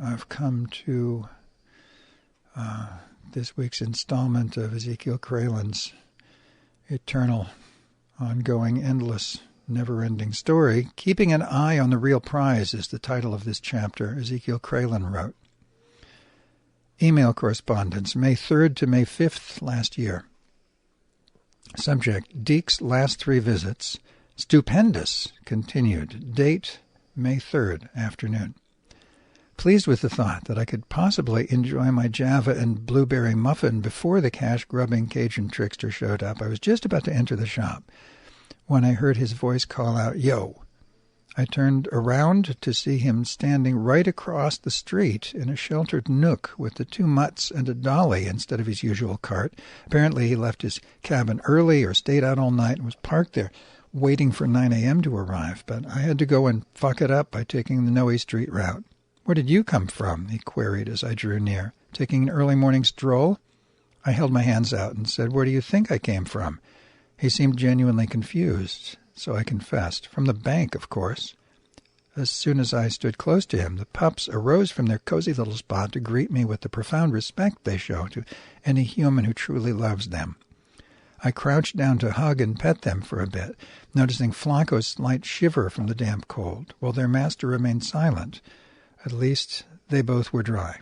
I've come to this week's installment of Ezekiel Kralen's eternal, ongoing, endless, never-ending story. Keeping an Eye on the Real Prize is the title of this chapter Ezekiel Kralen wrote. Email correspondence, May 3rd to May 5th last year. Subject, Deke's last 3 visits. Stupendous, continued. Date, May 3rd, afternoon. Pleased with the thought that I could possibly enjoy my Java and blueberry muffin before the cash-grubbing Cajun trickster showed up, I was just about to enter the shop when I heard his voice call out, "Yo!" I turned around to see him standing right across the street in a sheltered nook with the 2 mutts and a dolly instead of his usual cart. Apparently he left his cabin early or stayed out all night and was parked there waiting for 9 a.m. to arrive, but I had to go and fuck it up by taking the Noe Street route. "Where did you come from?" he queried as I drew near. "Taking an early morning stroll?" I held my hands out and said, "Where do you think I came from?" He seemed genuinely confused, so I confessed, "From the bank, of course." As soon as I stood close to him, the pups arose from their cozy little spot to greet me with the profound respect they show to any human who truly loves them. I crouched down to hug and pet them for a bit, noticing Flacco's slight shiver from the damp cold, while their master remained silent. At least they both were dry.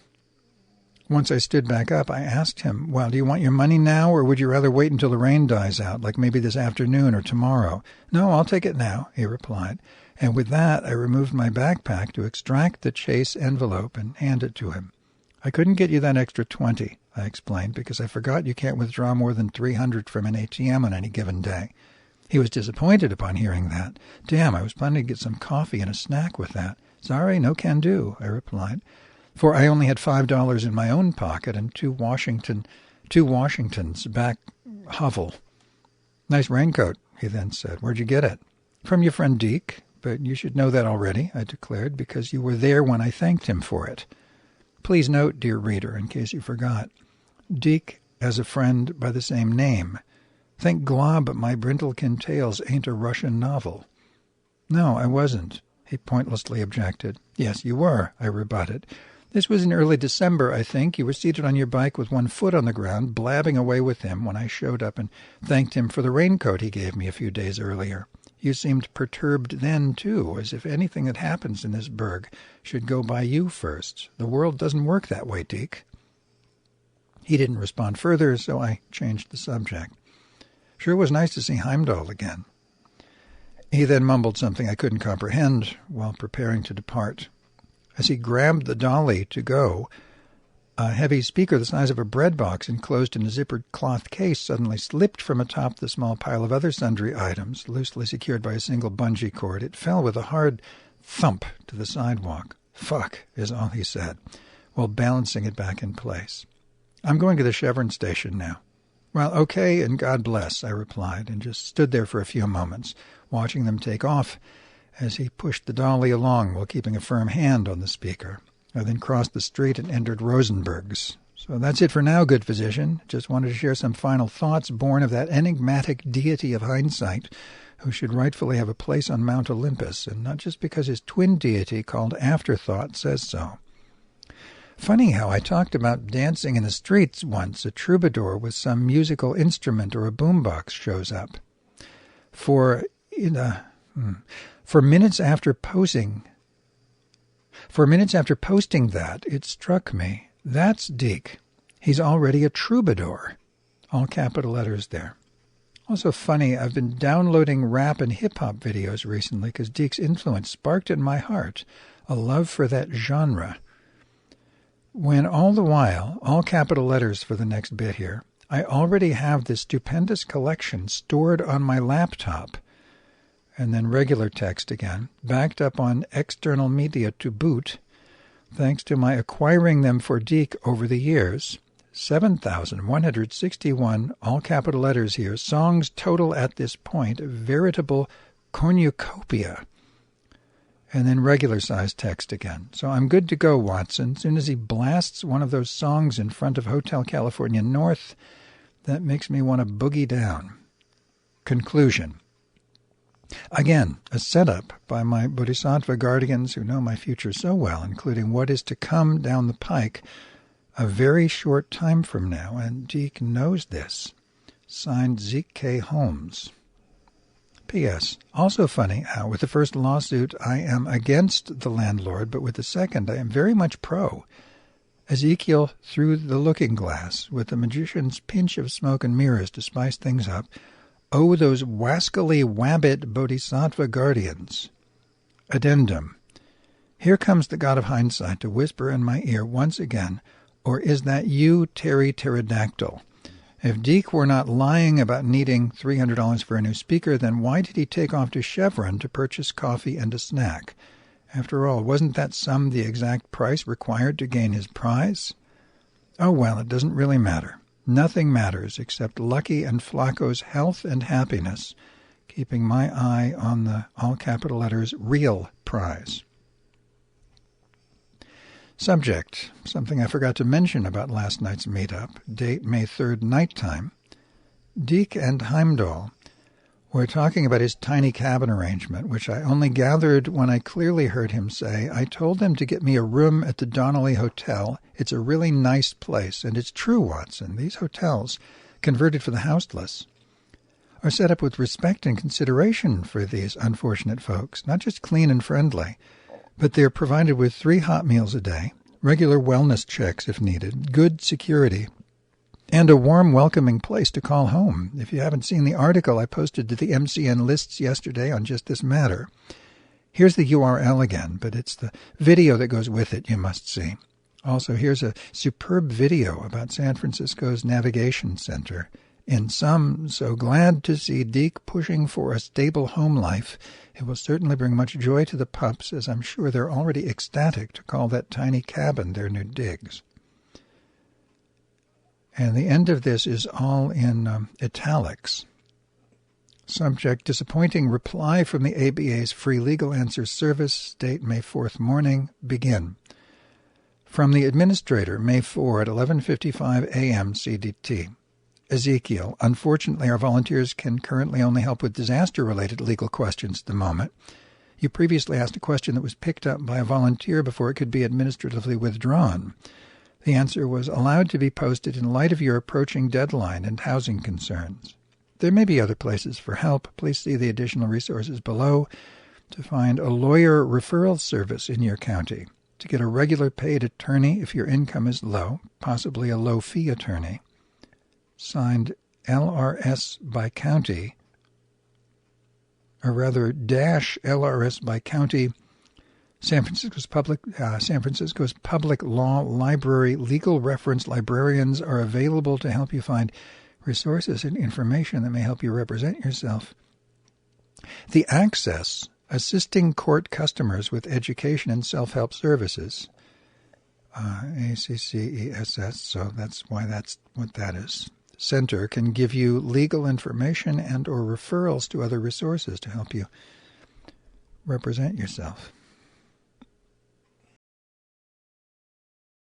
Once I stood back up, I asked him, "Well, do you want your money now, or would you rather wait until the rain dies out, like maybe this afternoon or tomorrow?" "No, I'll take it now," he replied. And with that, I removed my backpack to extract the Chase envelope and hand it to him. "I couldn't get you that extra 20, I explained, because I forgot you can't withdraw more than 300 from an ATM on any given day. He was disappointed upon hearing that. "Damn, I was planning to get some coffee and a snack with that." "Sorry, no can do," I replied, for I only had $5 in my own pocket and two Washingtons back hovel. "Nice raincoat," he then said. "Where'd you get it?" "From your friend Deke, but you should know that already," I declared, "because you were there when I thanked him for it." Please note, dear reader, in case you forgot, Deke has a friend by the same name. Think glob my Brindlekin Tales ain't a Russian novel. "No, I wasn't," he pointlessly objected. "Yes, you were," I rebutted. "This was in early December, I think. You were seated on your bike with one foot on the ground, blabbing away with him when I showed up and thanked him for the raincoat he gave me a few days earlier. You seemed perturbed then, too, as if anything that happens in this burg should go by you first. The world doesn't work that way, Deke." He didn't respond further, so I changed the subject. "Sure was nice to see Heimdall again." He then mumbled something I couldn't comprehend while preparing to depart. As he grabbed the dolly to go, a heavy speaker the size of a bread box enclosed in a zippered cloth case suddenly slipped from atop the small pile of other sundry items, loosely secured by a single bungee cord. It fell with a hard thump to the sidewalk. "Fuck," is all he said, while balancing it back in place. "I'm going to the Chevron station now." "Well, okay, and God bless," I replied, and just stood there for a few moments, watching them take off as he pushed the dolly along while keeping a firm hand on the speaker. I then crossed the street and entered Rosenberg's. So that's it for now, good physician. Just wanted to share some final thoughts born of that enigmatic deity of hindsight who should rightfully have a place on Mount Olympus, and not just because his twin deity called Afterthought says so. Funny how I talked about dancing in the streets once. A troubadour with some musical instrument or a boombox shows up. For minutes after posting that, it struck me, that's Deke. He's already a troubadour. All capital letters there. Also funny, I've been downloading rap and hip-hop videos recently because Deke's influence sparked in my heart a love for that genre. When all the while, all capital letters for the next bit here, I already have this stupendous collection stored on my laptop, and then regular text again, backed up on external media to boot, thanks to my acquiring them for Deke over the years. 7,161, all capital letters here, songs total at this point, a veritable cornucopia. And then regular-sized text again. So I'm good to go, Watson. As soon as he blasts one of those songs in front of Hotel California North, that makes me want to boogie down. Conclusion. Again, a setup by my bodhisattva guardians who know my future so well, including what is to come down the pike a very short time from now, and Deke knows this. Signed, Zeke K. Holmes. P.S. Also funny how with the first lawsuit I am against the landlord, but with the second I am very much pro. Ezekiel through the looking glass, with the magician's pinch of smoke and mirrors to spice things up. Oh, those wascally wabbit bodhisattva guardians. Addendum. Here comes the god of hindsight to whisper in my ear once again, or is that you, Terry Pterodactyl? If Deke were not lying about needing $300 for a new speaker, then why did he take off to Chevron to purchase coffee and a snack? After all, wasn't that sum the exact price required to gain his prize? Oh, well, it doesn't really matter. Nothing matters except Lucky and Flacco's health and happiness, keeping my eye on the all-capital letters real prize. Subject, something I forgot to mention about last night's meetup, date May 3rd, nighttime. Deke and Heimdall were talking about his tiny cabin arrangement, which I only gathered when I clearly heard him say, I told them to get me a room at the Donnelly Hotel. It's a really nice place, and it's true, Watson. These hotels, converted for the houseless, are set up with respect and consideration for these unfortunate folks, not just clean and friendly, but they're provided with 3 hot meals a day, regular wellness checks if needed, good security, and a warm, welcoming place to call home. If you haven't seen the article I posted to the MCN lists yesterday on just this matter, here's the URL again, but it's the video that goes with it you must see. Also, here's a superb video about San Francisco's Navigation Center. In sum, so glad to see Deke pushing for a stable home life. It will certainly bring much joy to the pups, as I'm sure they're already ecstatic to call that tiny cabin their new digs. And the end of this is all in italics. Subject, disappointing reply from the ABA's Free Legal Answers Service, date May 4th morning, begin. From the administrator, May 4 at 11:55 a.m. CDT. Ezekiel, unfortunately our volunteers can currently only help with disaster-related legal questions at the moment. You previously asked a question that was picked up by a volunteer before it could be administratively withdrawn. The answer was allowed to be posted in light of your approaching deadline and housing concerns. There may be other places for help. Please see the additional resources below to find a lawyer referral service in your county, to get a regular paid attorney if your income is low, possibly a low-fee attorney. Signed LRS by county, or rather dash LRS by county, San Francisco's Public Law Library. Legal reference librarians are available to help you find resources and information that may help you represent yourself. The Access, assisting court customers with education and self-help services. ACCESS, so that's why that's what that is. Center can give you legal information and or referrals to other resources to help you represent yourself.